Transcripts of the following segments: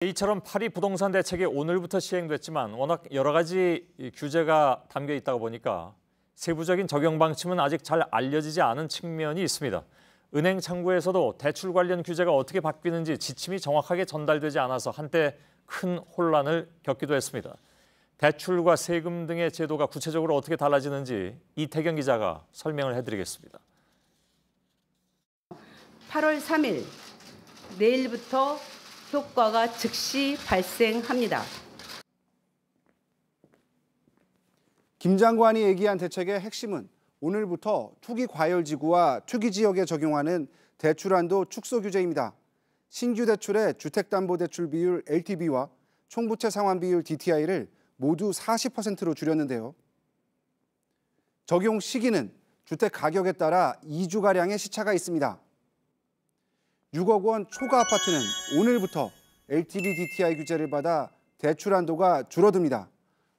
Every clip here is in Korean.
이처럼 파리 부동산 대책이 오늘부터 시행됐지만 워낙 여러 가지 규제가 담겨 있다고 보니까 세부적인 적용 방침은 아직 잘 알려지지 않은 측면이 있습니다. 은행 창구에서도 대출 관련 규제가 어떻게 바뀌는지 지침이 정확하게 전달되지 않아서 한때 큰 혼란을 겪기도 했습니다. 대출과 세금 등의 제도가 구체적으로 어떻게 달라지는지 이태경 기자가 설명을 해드리겠습니다. 8월 3일 내일부터 효과가 즉시 발생합니다. 김 장관이 얘기한 대책의 핵심은 오늘부터 투기 과열지구와 투기 지역에 적용하는 대출한도 축소 규제입니다. 신규 대출의 주택담보대출 비율 LTV와 총부채 상환 비율 DTI를 모두 40%로 줄였는데요. 적용 시기는 주택 가격에 따라 2주가량의 시차가 있습니다. 6억 원 초과 아파트는 오늘부터 LTV DTI 규제를 받아 대출 한도가 줄어듭니다.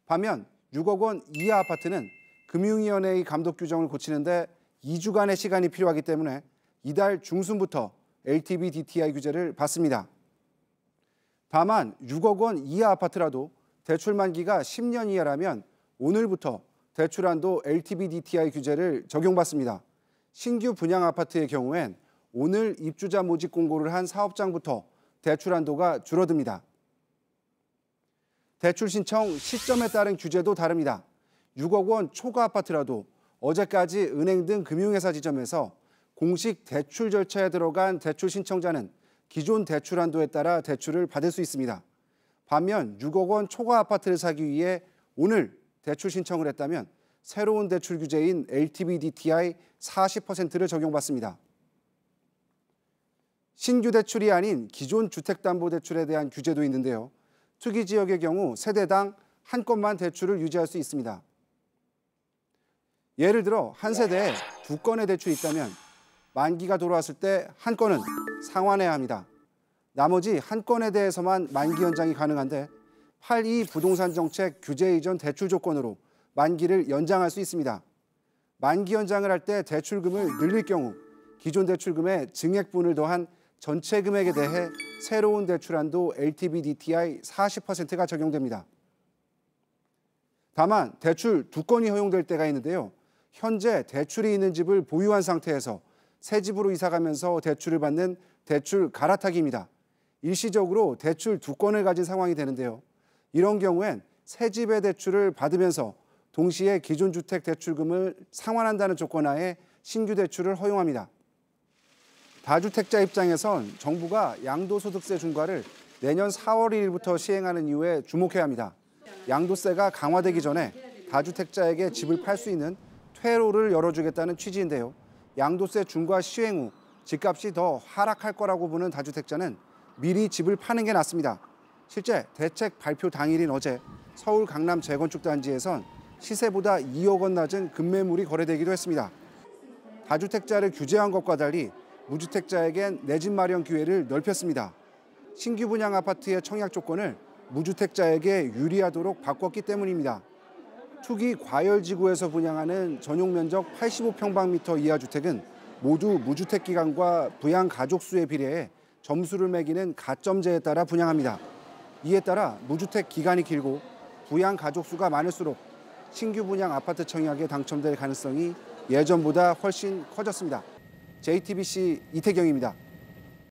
반면 6억 원 이하 아파트는 금융위원회의 감독 규정을 고치는데 2주간의 시간이 필요하기 때문에 이달 중순부터 LTV DTI 규제를 받습니다. 다만 6억 원 이하 아파트라도 대출 만기가 10년 이하라면 오늘부터 대출 한도 LTV DTI 규제를 적용받습니다. 신규 분양 아파트의 경우엔 오늘 입주자 모집 공고를 한 사업장부터 대출 한도가 줄어듭니다. 대출 신청 시점에 따른 규제도 다릅니다. 6억 원 초과 아파트라도 어제까지 은행 등 금융회사 지점에서 공식 대출 절차에 들어간 대출 신청자는 기존 대출 한도에 따라 대출을 받을 수 있습니다. 반면 6억 원 초과 아파트를 사기 위해 오늘 대출 신청을 했다면 새로운 대출 규제인 LTV DTI 40%를 적용받습니다. 신규 대출이 아닌 기존 주택담보대출에 대한 규제도 있는데요. 투기 지역의 경우 세대당 한 건만 대출을 유지할 수 있습니다. 예를 들어 한 세대에 2건의 대출이 있다면 만기가 돌아왔을 때 한 건은 상환해야 합니다. 나머지 한 건에 대해서만 만기 연장이 가능한데 8.2 부동산 정책 규제 이전 대출 조건으로 만기를 연장할 수 있습니다. 만기 연장을 할 때 대출금을 늘릴 경우 기존 대출금의 증액분을 더한 전체 금액에 대해 새로운 대출 한도 LTV DTI 40%가 적용됩니다. 다만 대출 2건이 허용될 때가 있는데요. 현재 대출이 있는 집을 보유한 상태에서 새 집으로 이사가면서 대출을 받는 대출 갈아타기입니다. 일시적으로 대출 2건을 가진 상황이 되는데요. 이런 경우엔 새 집의 대출을 받으면서 동시에 기존 주택 대출금을 상환한다는 조건 하에 신규 대출을 허용합니다. 다주택자 입장에선 정부가 양도소득세 중과를 내년 4월 1일부터 시행하는 이유에 주목해야 합니다. 양도세가 강화되기 전에 다주택자에게 집을 팔 수 있는 퇴로를 열어주겠다는 취지인데요. 양도세 중과 시행 후 집값이 더 하락할 거라고 보는 다주택자는 미리 집을 파는 게 낫습니다. 실제 대책 발표 당일인 어제 서울 강남 재건축 단지에선 시세보다 2억 원 낮은 급매물이 거래되기도 했습니다. 다주택자를 규제한 것과 달리 무주택자에겐 내 집 마련 기회를 넓혔습니다. 신규 분양 아파트의 청약 조건을 무주택자에게 유리하도록 바꿨기 때문입니다. 투기 과열지구에서 분양하는 전용 면적 85평방미터 이하 주택은 모두 무주택 기간과 부양 가족 수에 비례해 점수를 매기는 가점제에 따라 분양합니다. 이에 따라 무주택 기간이 길고 부양 가족 수가 많을수록 신규 분양 아파트 청약에 당첨될 가능성이 예전보다 훨씬 커졌습니다. JTBC 이태경입니다.